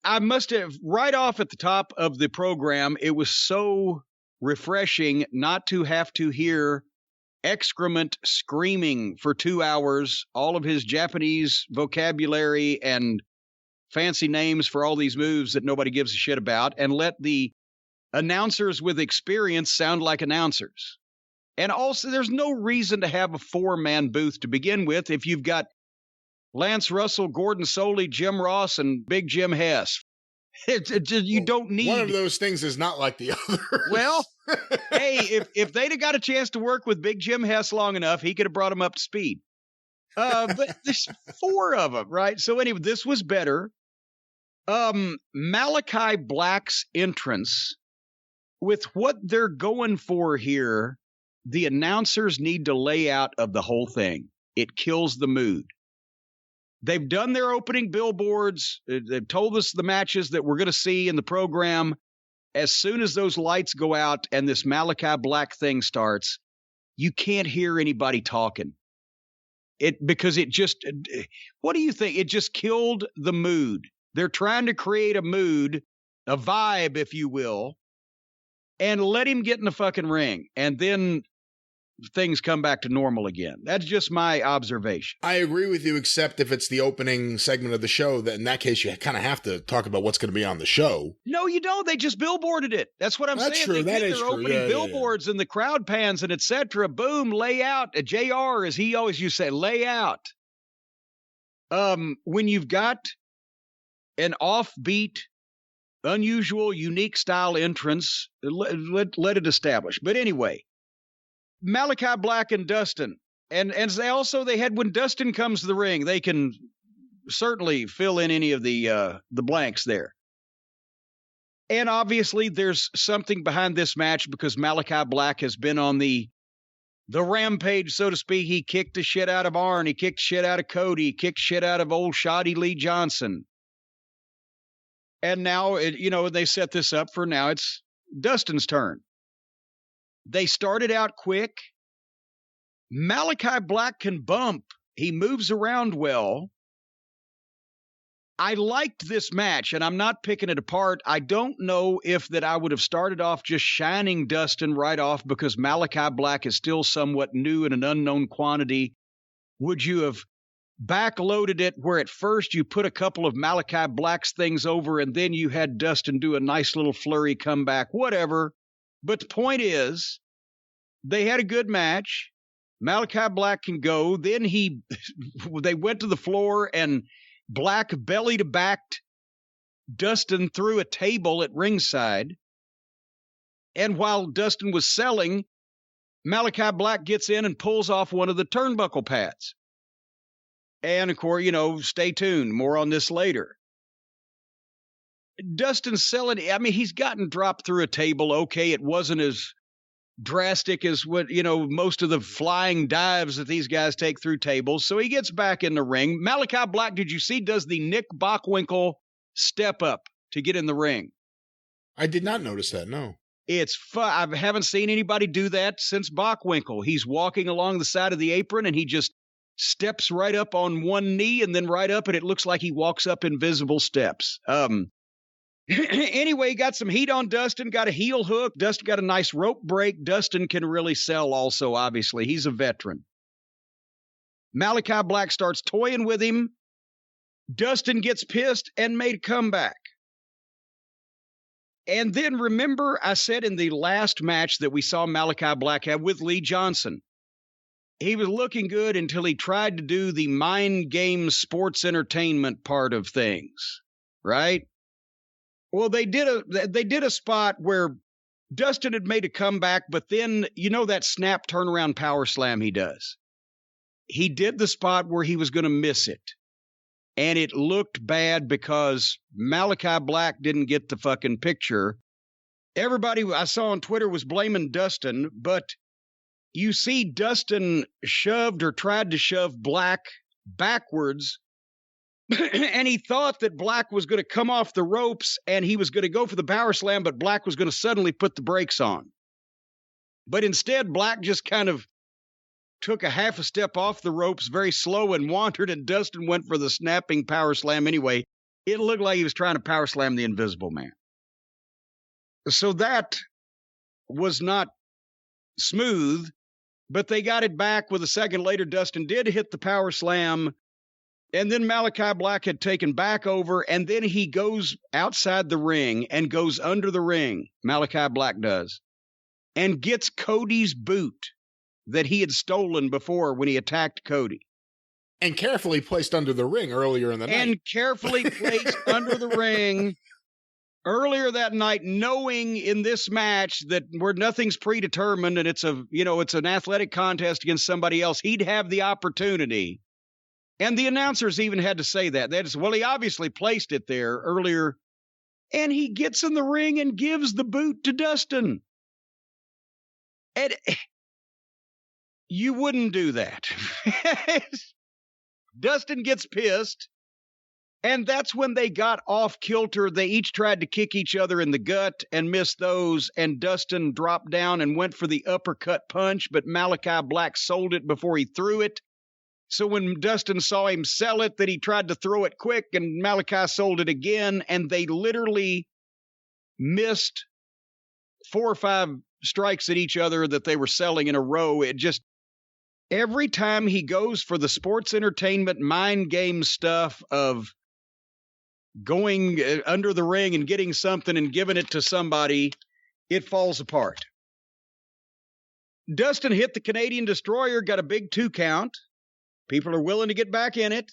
I must have, right off at the top of the program, it was so refreshing not to have to hear excrement screaming for 2 hours, all of his Japanese vocabulary and fancy names for all these moves that nobody gives a shit about, and let the announcers with experience sound like announcers. And also, there's no reason to have a 4-man booth to begin with if you've got Lance Russell, Gordon Soley, Jim Ross, and Big Jim Hess. You don't need... One of those things is not like the others. Well, hey, if they'd have got a chance to work with Big Jim Hess long enough, he could have brought him up to speed. But there's 4 of them, right? So anyway, this was better. Malakai Black's entrance, with what they're going for here, the announcers need to lay out of the whole thing. It kills the mood. They've done their opening billboards. They've told us the matches that we're going to see in the program. As soon as those lights go out and this Malakai Black thing starts, you can't hear anybody talking. Because it just, what do you think? It just killed the mood. They're trying to create a mood, a vibe, if you will, and let him get in the fucking ring. And then things come back to normal again. That's just my observation. I agree with you, except if it's the opening segment of the show, then in that case, you kind of have to talk about what's going to be on the show. No, you don't. They just billboarded it. That's what I'm saying. True. They That is their true. opening billboards and the crowd pans and etc. Boom, lay out. JR, as he always used to say, lay out. When you've got an offbeat, unusual, unique style entrance, let it establish. But anyway, Malakai Black and Dustin. And they had, when Dustin comes to the ring, they can certainly fill in any of the blanks there. And obviously there's something behind this match because Malakai Black has been on the rampage, so to speak. He kicked the shit out of Arn. He kicked shit out of Cody. He kicked shit out of old Shoddy Lee Johnson. And now, they set this up for now it's Dustin's turn. They started out quick. Malakai Black can bump. He moves around well. I liked this match, and I'm not picking it apart. I don't know if that I would have started off just shining Dustin right off because Malakai Black is still somewhat new and an unknown quantity. Would you have backloaded it where at first you put a couple of Malakai Black's things over and then you had Dustin do a nice little flurry comeback, whatever. But the point is, they had a good match. Malakai Black can go. Then they went to the floor and Black belly to backed Dustin through a table at ringside. And while Dustin was selling, Malakai Black gets in and pulls off one of the turnbuckle pads. And of course, stay tuned. More on this later. Dustin's selling. I mean, he's gotten dropped through a table. Okay, it wasn't as drastic as what, most of the flying dives that these guys take through tables. So he gets back in the ring. Malakai Black, did you see, does the Nick Bockwinkel step up to get in the ring? I did not notice that, no. It's fun. I haven't seen anybody do that since Bockwinkel. He's walking along the side of the apron and he just steps right up on one knee and then right up, and it looks like he walks up invisible steps. Anyway, got some heat on Dustin, got a heel hook. Dustin got a nice rope break. Dustin can really sell also, obviously. He's a veteran. Malakai Black starts toying with him. Dustin gets pissed and made a comeback. And then remember I said in the last match that we saw Malakai Black have with Lee Johnson, he was looking good until he tried to do the mind game sports entertainment part of things, right? Well, they did a spot where Dustin had made a comeback, but then, that snap turnaround power slam he does. He did the spot where he was going to miss it. And it looked bad because Malakai Black didn't get the fucking picture. Everybody I saw on Twitter was blaming Dustin, but you see Dustin shoved or tried to shove Black backwards, and he thought that Black was going to come off the ropes and he was going to go for the power slam, but Black was going to suddenly put the brakes on. But instead, Black just kind of took a half a step off the ropes very slow and wandered, and Dustin went for the snapping power slam anyway. It looked like he was trying to power slam the Invisible Man. So that was not smooth, but they got it back with a second later. Dustin did hit the power slam, and then Malakai Black had taken back over, and then he goes outside the ring and goes under the ring, Malakai Black does, and gets Cody's boot that he had stolen before when he attacked Cody. And carefully placed under the ring earlier in the night. And carefully placed under the ring earlier that night, knowing in this match that where nothing's predetermined and it's an athletic contest against somebody else, he'd have the opportunity. And the announcers even had to say that. That is, well, he obviously placed it there earlier. And he gets in the ring and gives the boot to Dustin. And you wouldn't do that. Dustin gets pissed, and that's when they got off kilter. They each tried to kick each other in the gut and missed those, and Dustin dropped down and went for the uppercut punch, but Malakai Black sold it before he threw it. So when Dustin saw him sell it, that he tried to throw it quick, and Malakai sold it again, and they literally missed 4 or 5 strikes at each other that they were selling in a row. It just... Every time he goes for the sports entertainment mind game stuff of going under the ring and getting something and giving it to somebody, it falls apart. Dustin hit the Canadian Destroyer, got a big 2 count. People are willing to get back in it.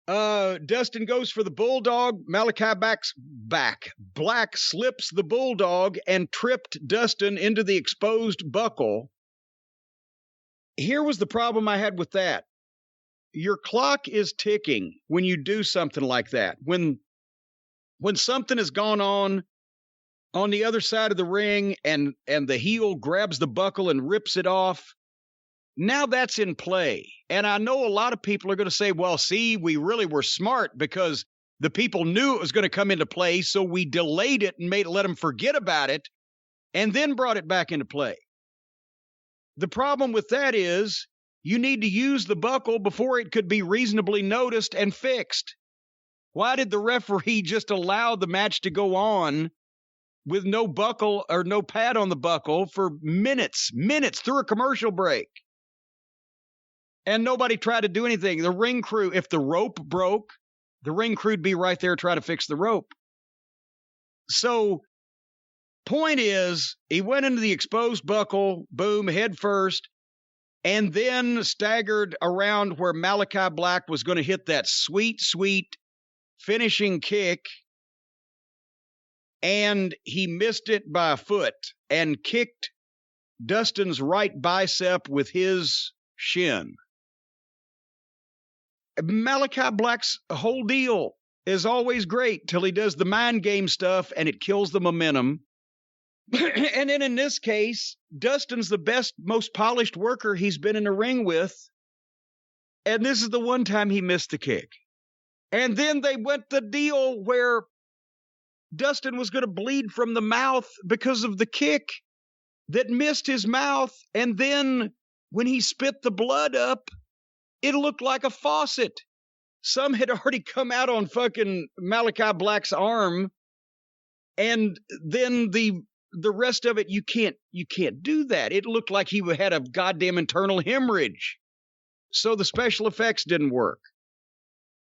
Dustin goes for the Bulldog. Malakai Black slips the Bulldog and tripped Dustin into the exposed buckle. Here was the problem I had with that. Your clock is ticking when you do something like that. When something has gone on the other side of the ring and the heel grabs the buckle and rips it off, now that's in play. And I know a lot of people are going to say, well, see, we really were smart because the people knew it was going to come into play, so we delayed it and let them forget about it and then brought it back into play. The problem with that is you need to use the buckle before it could be reasonably noticed and fixed. Why did the referee just allow the match to go on with no buckle or no pad on the buckle for minutes through a commercial break? And nobody tried to do anything. The ring crew, if the rope broke, the ring crew'd be right there trying to fix the rope. So... point is, he went into the exposed buckle, boom, head first, and then staggered around where Malakai Black was going to hit that sweet, sweet finishing kick, and he missed it by a foot and kicked Dustin's right bicep with his shin. Malakai Black's whole deal is always great till he does the mind game stuff, and it kills the momentum. And then in this case, Dustin's the best, most polished worker he's been in a ring with. And this is the one time he missed the kick. And then they went the deal where Dustin was going to bleed from the mouth because of the kick that missed his mouth. And then when he spit the blood up, it looked like a faucet. Some had already come out on fucking Malakai Black's arm. And then the rest of it, you can't do that. It looked like he had a goddamn internal hemorrhage. So the special effects didn't work.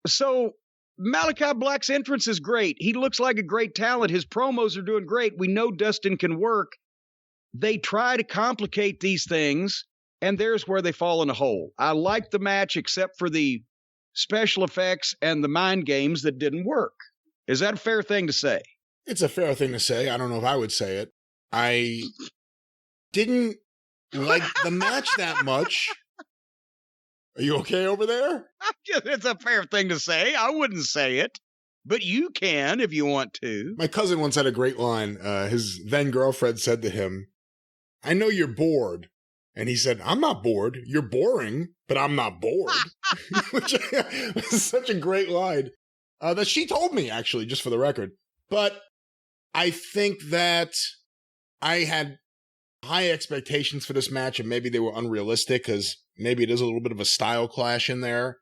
So Malakai Black's entrance is great. He looks like a great talent. His promos are doing great. We know Dustin can work. They try to complicate these things, and there's where they fall in a hole. I liked the match except for the special effects and the mind games that didn't work. Is that a fair thing to say? It's a fair thing to say. I don't know if I would say it. I didn't like the match that much. Are you okay over there? It's a fair thing to say. I wouldn't say it, but you can if you want to. My cousin once had a great line. His then girlfriend said to him, "I know you're bored." And he said, "I'm not bored. You're boring, but I'm not bored." Which was such a great line that she told me, actually, just for the record. But I think that I had high expectations for this match, and maybe they were unrealistic because maybe it is a little bit of a style clash in there.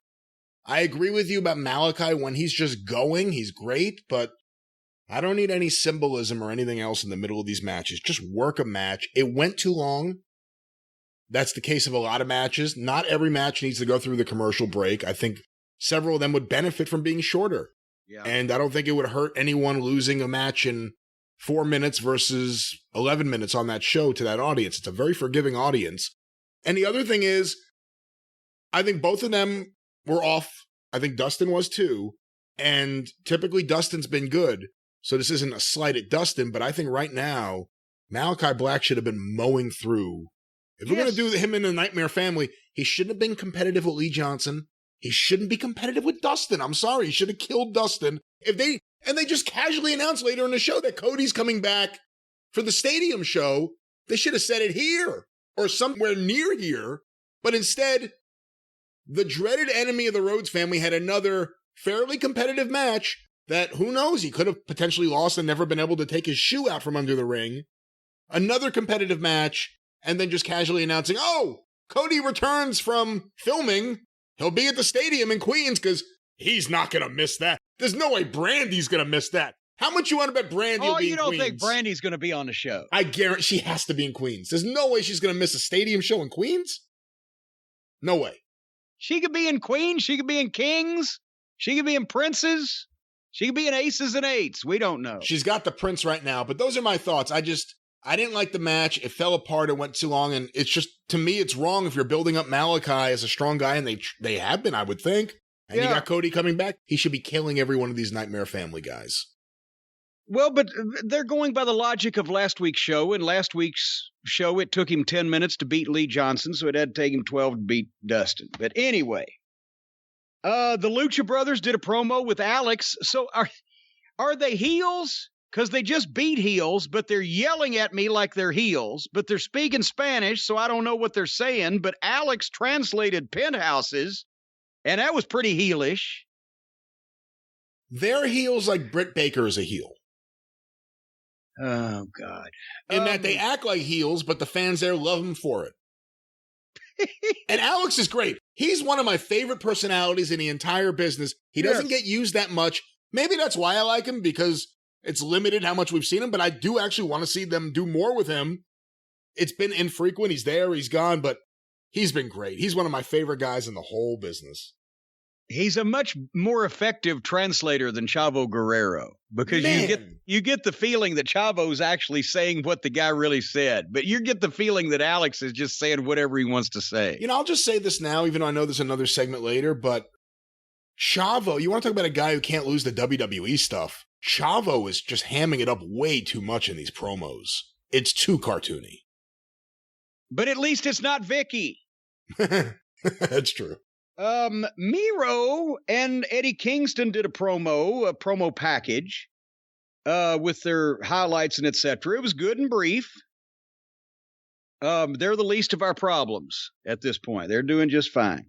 I agree with you about Malakai. When he's just going, he's great, but I don't need any symbolism or anything else in the middle of these matches. Just work a match. It went too long. That's the case of a lot of matches. Not every match needs to go through the commercial break. I think several of them would benefit from being shorter. Yeah. And I don't think it would hurt anyone losing a match in 4 minutes versus 11 minutes on that show to that audience. It's a very forgiving audience. And the other thing is, I think both of them were off. I think Dustin was too. And typically Dustin's been good. So this isn't a slight at Dustin, but I think right now, Malakai Black should have been mowing through. If we're going to do him in the Nightmare Family, he shouldn't have been competitive with Lee Johnson. He shouldn't be competitive with Dustin. I'm sorry. He should have killed Dustin. They just casually announced later in the show that Cody's coming back for the stadium show. They should have said it here or somewhere near here. But instead, the dreaded enemy of the Rhodes family had another fairly competitive match that, who knows, he could have potentially lost and never been able to take his shoe out from under the ring. Another competitive match, and then just casually announcing, oh, Cody returns from filming. He'll be at the stadium in Queens because he's not going to miss that. There's no way Brandy's going to miss that. How much you want to bet Brandy will be in Queens? Oh, you don't think Brandy's going to be on the show? I guarantee she has to be in Queens. There's no way she's going to miss a stadium show in Queens. No way. She could be in Queens. She could be in Kings. She could be in Princes. She could be in Aces and Eights. We don't know. She's got the Prince right now, but those are my thoughts. I didn't like the match. It fell apart. It went too long. And it's just, to me, it's wrong if you're building up Malakai as a strong guy, and they have been, I would think. And you got Cody coming back. He should be killing every one of these Nightmare Family guys. Well, but they're going by the logic of last week's show. In last week's show, it took him 10 minutes to beat Lee Johnson, so it had to take him 12 to beat Dustin. But anyway, the Lucha Brothers did a promo with Alex. So are they heels? Because they just beat heels, but they're yelling at me like they're heels, but they're speaking Spanish, so I don't know what they're saying. But Alex translated penthouses, and that was pretty heelish. They're heels like Britt Baker is a heel. Oh, God. In that they act like heels, but the fans there love them for it. And Alex is great. He's one of my favorite personalities in the entire business. He doesn't get used that much. Maybe that's why I like him, because it's limited how much we've seen him, but I do actually want to see them do more with him. It's been infrequent. He's there, he's gone, but he's been great. He's one of my favorite guys in the whole business. He's a much more effective translator than Chavo Guerrero, because you get the feeling that Chavo's actually saying what the guy really said, but you get the feeling that Alex is just saying whatever he wants to say. You know, I'll just say this now, even though I know there's another segment later, but Chavo, you want to talk about a guy who can't lose the WWE stuff. Chavo is just hamming it up way too much in these promos. It's too cartoony. But at least it's not Vicky. That's true. Miro and Eddie Kingston did a promo package with their highlights and etc. It was good and brief. They're the least of our problems at this point. They're doing just fine.